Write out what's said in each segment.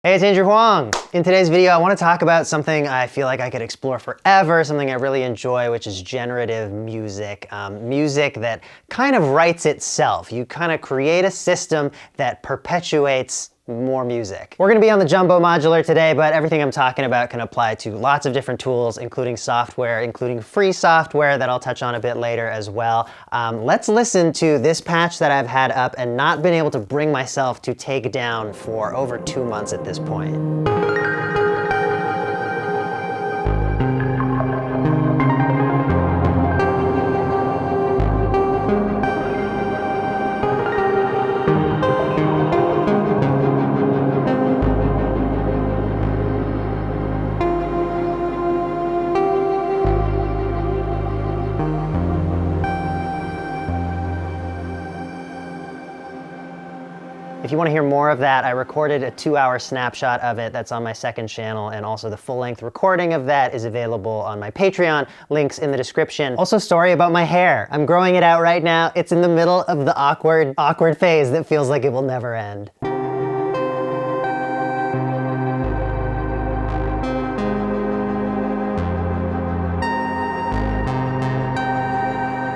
Hey, it's Andrew Huang. In today's video, I want to talk about something I feel like I could explore forever, something I really enjoy, which is generative music. Music that kind of writes itself. You kind of create a system that perpetuates more music. We're going to be on the Jumbo Modular today, but everything I'm talking about can apply to lots of different tools, including software, including free software that I'll touch on a bit later as well. Let's listen to this patch that I've had up and not been able to bring myself to take down for over 2 months at this point. If you want to hear more of that, I recorded a 2-hour snapshot of it that's on my second channel, and also the full-length recording of that is available on my Patreon, links in the description. Also, story about my hair. I'm growing it out right now. It's in the middle of the awkward phase that feels like it will never end.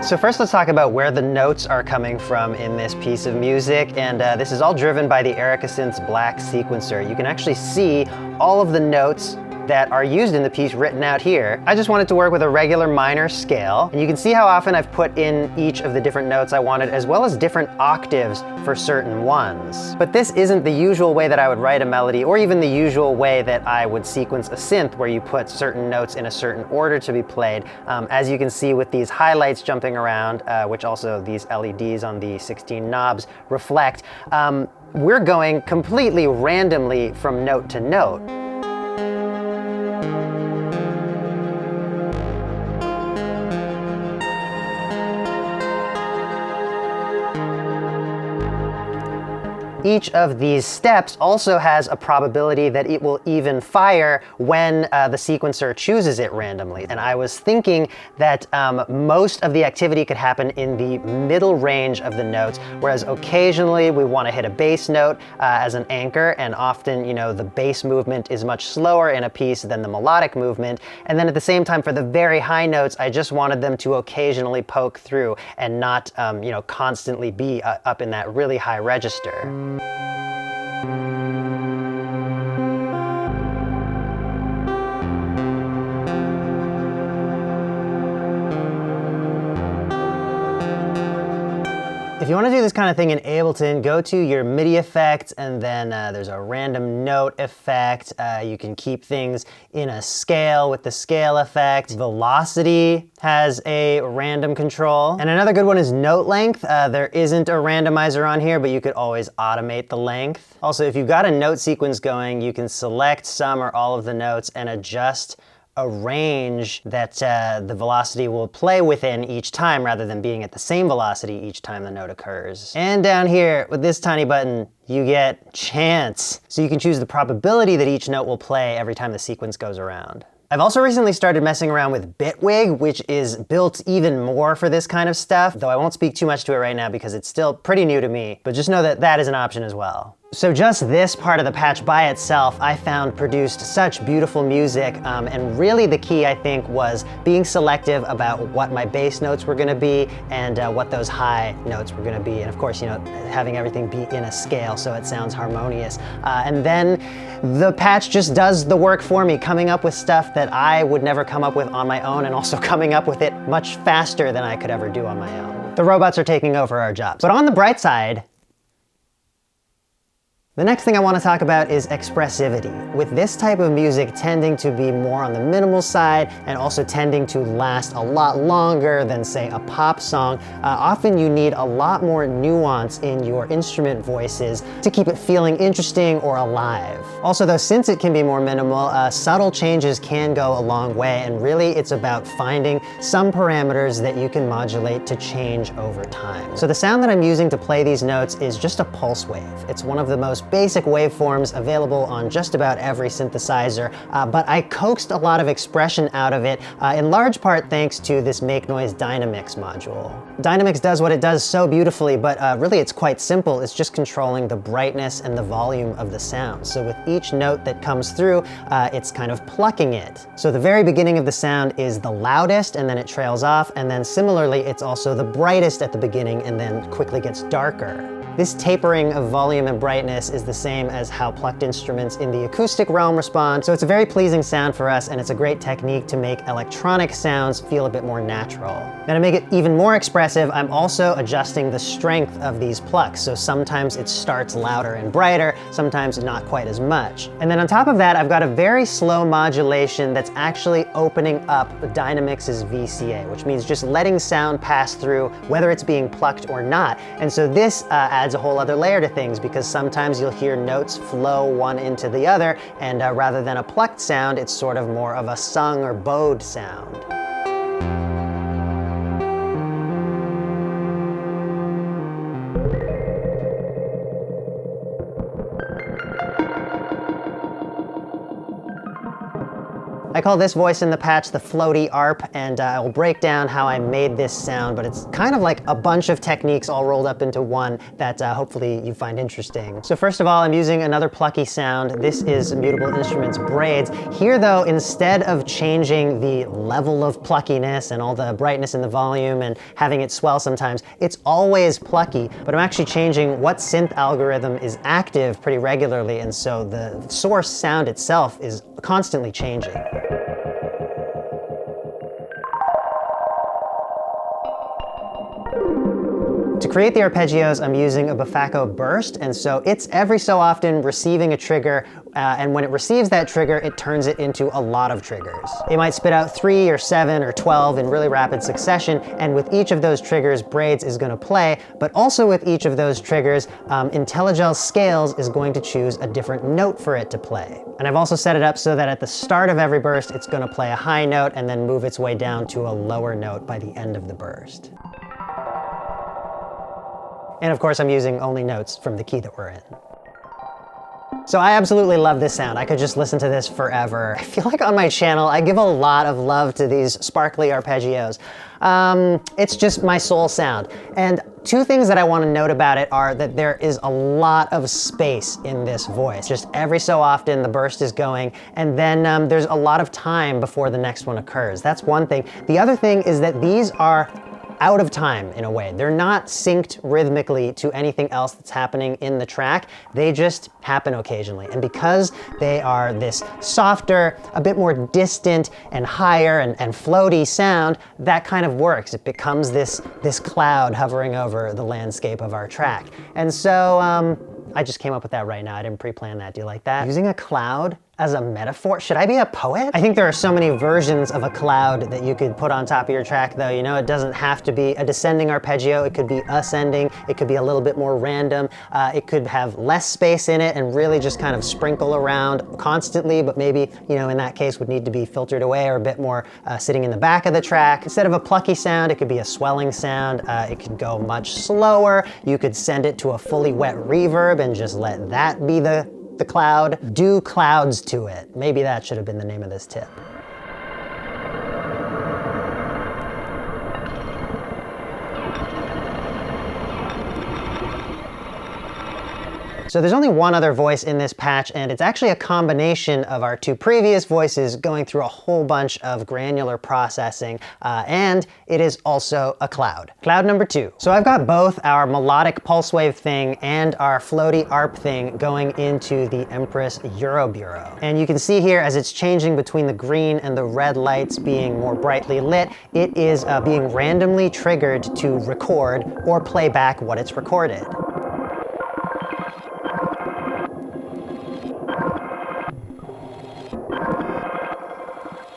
So first let's talk about where the notes are coming from in this piece of music, and this is all driven by the Erica Synth's Black sequencer. You can actually see all of the notes that are used in the piece written out here. I just wanted to work with a regular minor scale, and you can see how often I've put in each of the different notes I wanted, as well as different octaves for certain ones. But this isn't the usual way that I would write a melody, or even the usual way that I would sequence a synth, where you put certain notes in a certain order to be played. As you can see with these highlights jumping around, which also these LEDs on the 16 knobs reflect, we're going completely randomly from note to note. Each of these steps also has a probability that it will even fire when the sequencer chooses it randomly. And I was thinking that most of the activity could happen in the middle range of the notes, whereas occasionally we want to hit a bass note as an anchor, and often, you know, the bass movement is much slower in a piece than the melodic movement. And then at the same time, for the very high notes, I just wanted them to occasionally poke through and not, you know, constantly be up in that really high register. If you want to do this kind of thing in Ableton, go to your MIDI effects, and then there's a random note effect. You can keep things in a scale with the scale effect. Velocity has a random control. And another good one is note length. There isn't a randomizer on here, but you could always automate the length. Also, if you've got a note sequence going, you can select some or all of the notes and adjust a range that the velocity will play within each time, rather than being at the same velocity each time the note occurs. And down here with this tiny button, you get chance. So you can choose the probability that each note will play every time the sequence goes around. I've also recently started messing around with Bitwig, which is built even more for this kind of stuff, though I won't speak too much to it right now because it's still pretty new to me, but just know that that is an option as well. So just this part of the patch by itself, I found produced such beautiful music, and really the key, I think, was being selective about what my bass notes were gonna be and what those high notes were gonna be. And of course, you know, having everything be in a scale so it sounds harmonious. And then the patch just does the work for me, coming up with stuff that I would never come up with on my own, and also coming up with it much faster than I could ever do on my own. The robots are taking over our jobs. But on the bright side, the next thing I want to talk about is expressivity. With this type of music tending to be more on the minimal side and also tending to last a lot longer than, say, a pop song, often you need a lot more nuance in your instrument voices to keep it feeling interesting or alive. Also though, since it can be more minimal, subtle changes can go a long way, and really it's about finding some parameters that you can modulate to change over time. So the sound that I'm using to play these notes is just a pulse wave. It's one of the most basic waveforms available on just about every synthesizer, but I coaxed a lot of expression out of it, in large part thanks to this Make Noise Dynamics module. Dynamics does what it does so beautifully, but really it's quite simple. It's just controlling the brightness and the volume of the sound. So with each note that comes through, it's kind of plucking it. So the very beginning of the sound is the loudest, and then it trails off, and then similarly, it's also the brightest at the beginning and then quickly gets darker. This tapering of volume and brightness is the same as how plucked instruments in the acoustic realm respond, so it's a very pleasing sound for us, and it's a great technique to make electronic sounds feel a bit more natural. Now to make it even more expressive, I'm also adjusting the strength of these plucks, so sometimes it starts louder and brighter, sometimes not quite as much. And then on top of that, I've got a very slow modulation that's actually opening up Dynamix's VCA, which means just letting sound pass through, whether it's being plucked or not. And so this adds a whole other layer to things, because sometimes you'll hear notes flow one into the other, and rather than a plucked sound, it's sort of more of a sung or bowed sound. I call this voice in the patch the Floaty Arp, and I will break down how I made this sound, but it's kind of like a bunch of techniques all rolled up into one that hopefully you find interesting. So first of all, I'm using another plucky sound. This is Mutable Instruments Braids. Here though, instead of changing the level of pluckiness and all the brightness in the volume and having it swell sometimes, it's always plucky, but I'm actually changing what synth algorithm is active pretty regularly, and so the source sound itself is constantly changing. To create the arpeggios, I'm using a Buffaco burst, and so it's every so often receiving a trigger, and when it receives that trigger, it turns it into a lot of triggers. It might spit out 3 or 7 or 12 in really rapid succession, and with each of those triggers, Braids is going to play, but also with each of those triggers, IntelliGel Scales is going to choose a different note for it to play. And I've also set it up so that at the start of every burst, it's going to play a high note and then move its way down to a lower note by the end of the burst. And of course, I'm using only notes from the key that we're in. So I absolutely love this sound. I could just listen to this forever. I feel like on my channel, I give a lot of love to these sparkly arpeggios. It's just my soul sound. And two things that I want to note about it are that there is a lot of space in this voice. Just every so often the burst is going, and then there's a lot of time before the next one occurs. That's one thing. The other thing is that these are out of time in a way. They're not synced rhythmically to anything else that's happening in the track. They just happen occasionally. And because they are this softer, a bit more distant and higher and floaty sound, that kind of works. It becomes this cloud hovering over the landscape of our track. And so I just came up with that right now. I didn't pre-plan that. Do you like that? Using a cloud as a metaphor? Should I be a poet? I think there are so many versions of a cloud that you could put on top of your track though. You know, it doesn't have to be a descending arpeggio. It could be ascending. It could be a little bit more random. It could have less space in it and really just kind of sprinkle around constantly, but maybe, you know, in that case would need to be filtered away or a bit more sitting in the back of the track. Instead of a plucky sound, it could be a swelling sound. It could go much slower. You could send it to a fully wet reverb and just let that be the cloud. Do clouds to it. Maybe that should have been the name of this tip. So there's only one other voice in this patch, and it's actually a combination of our two previous voices going through a whole bunch of granular processing, and it is also a cloud. Cloud number 2. So I've got both our melodic pulse wave thing and our floaty arp thing going into the Empress Eurobureau. And you can see here as it's changing between the green and the red lights being more brightly lit, it is being randomly triggered to record or play back what it's recorded.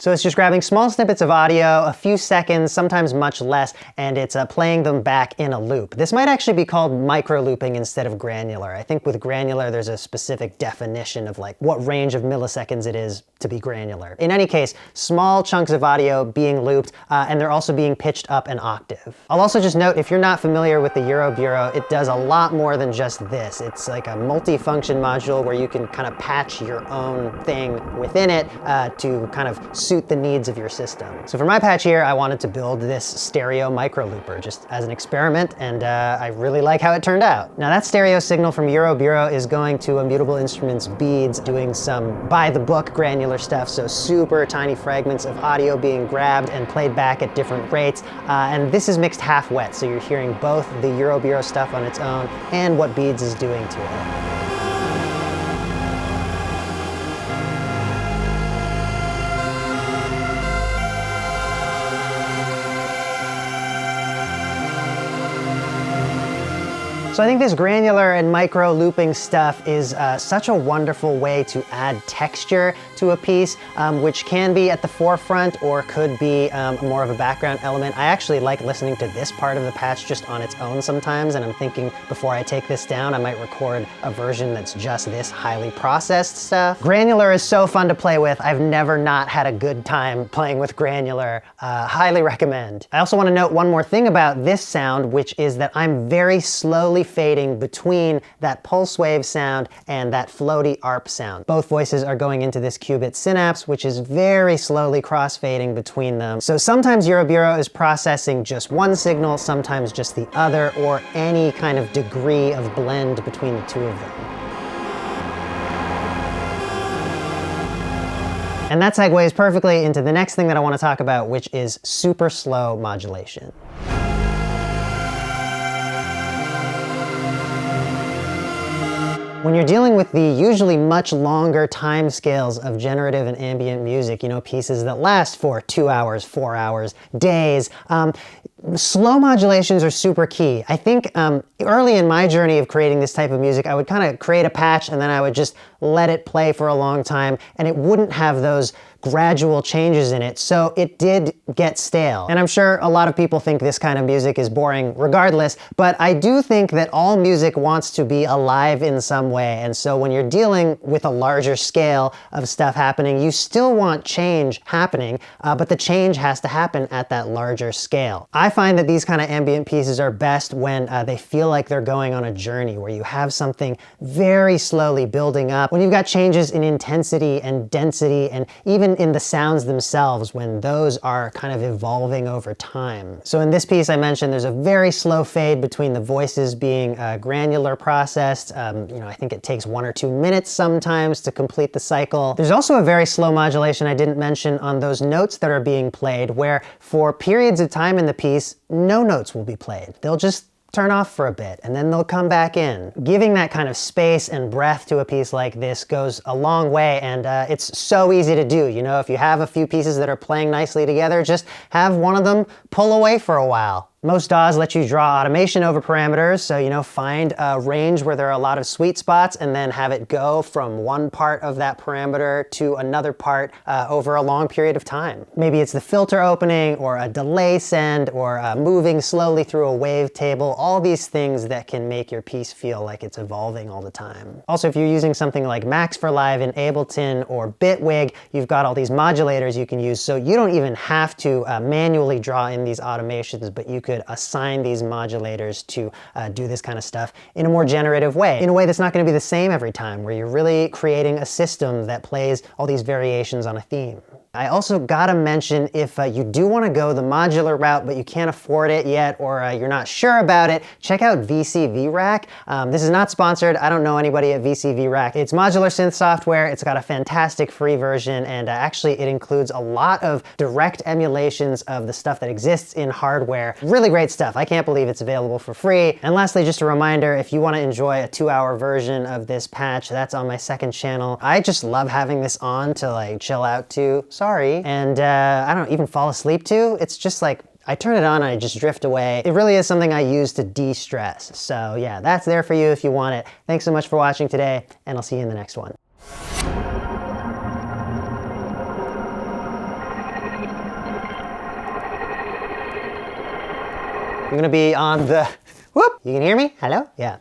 So it's just grabbing small snippets of audio, a few seconds, sometimes much less, and it's playing them back in a loop. This might actually be called micro-looping instead of granular. I think with granular, there's a specific definition of like what range of milliseconds it is to be granular. In any case, small chunks of audio being looped, and they're also being pitched up an octave. I'll also just note, if you're not familiar with the Euro Bureau, it does a lot more than just this. It's like a multi-function module where you can kind of patch your own thing within it to kind of suit the needs of your system. So for my patch here, I wanted to build this stereo micro looper just as an experiment, and I really like how it turned out. Now that stereo signal from Euro Bureau is going to Immutable Instruments beads, doing some by-the-book granular stuff, so super tiny fragments of audio being grabbed and played back at different rates, and this is mixed half wet, so you're hearing both the Euro Bureau stuff on its own and what beads is doing to it. So I think this granular and micro looping stuff is such a wonderful way to add texture to a piece, which can be at the forefront or could be more of a background element. I actually like listening to this part of the patch just on its own sometimes, and I'm thinking before I take this down, I might record a version that's just this highly processed stuff. Granular is so fun to play with. I've never not had a good time playing with granular. Highly recommend. I also want to note one more thing about this sound, which is that I'm very slowly fading between that pulse wave sound and that floaty arp sound. Both voices are going into this qubit synapse, which is very slowly crossfading between them. So sometimes Euro Bureau is processing just one signal, sometimes just the other, or any kind of degree of blend between the two of them. And that segues perfectly into the next thing that I want to talk about, which is super slow modulation. When you're dealing with the usually much longer time scales of generative and ambient music, you know, pieces that last for 2 hours, 4 hours, days, slow modulations are super key. I think early in my journey of creating this type of music, I would kind of create a patch and then I would just let it play for a long time, and it wouldn't have those gradual changes in it, so it did get stale. And I'm sure a lot of people think this kind of music is boring regardless, but I do think that all music wants to be alive in some way, and so when you're dealing with a larger scale of stuff happening, you still want change happening, but the change has to happen at that larger scale. I find that these kind of ambient pieces are best when they feel like they're going on a journey, where you have something very slowly building up, when you've got changes in intensity and density, and even in the sounds themselves, when those are kind of evolving over time. So in this piece I mentioned there's a very slow fade between the voices being granular processed. You know, I think it takes 1 or 2 minutes sometimes to complete the cycle. There's also a very slow modulation I didn't mention on those notes that are being played, where for periods of time in the piece, no notes will be played. They'll just turn off for a bit, and then they'll come back in. Giving that kind of space and breath to a piece like this goes a long way, and it's so easy to do. You know, if you have a few pieces that are playing nicely together, just have one of them pull away for a while. Most DAWs let you draw automation over parameters, so you know, find a range where there are a lot of sweet spots and then have it go from one part of that parameter to another part over a long period of time. Maybe it's the filter opening or a delay send or moving slowly through a wave table, all these things that can make your piece feel like it's evolving all the time. Also, if you're using something like Max for Live in Ableton or Bitwig, you've got all these modulators you can use, so you don't even have to manually draw in these automations, but you could assign these modulators to do this kind of stuff in a more generative way, in a way that's not going to be the same every time, where you're really creating a system that plays all these variations on a theme. I also gotta mention, if you do want to go the modular route but you can't afford it yet, or you're not sure about it, check out VCV Rack. This is not sponsored. I don't know anybody at VCV Rack. It's modular synth software. It's got a fantastic free version, and actually it includes a lot of direct emulations of the stuff that exists in hardware. Really great stuff. I can't believe it's available for free. And lastly, just a reminder, if you want to enjoy a 2-hour version of this patch, that's on my second channel. I just love having this on to like chill out to. Sorry. And I don't even fall asleep to. It's just like, I turn it on and I just drift away. It really is something I use to de-stress. So yeah, that's there for you if you want it. Thanks so much for watching today, and I'll see you in the next one. I'm gonna be on the, whoop, you can hear me? Hello? Yeah.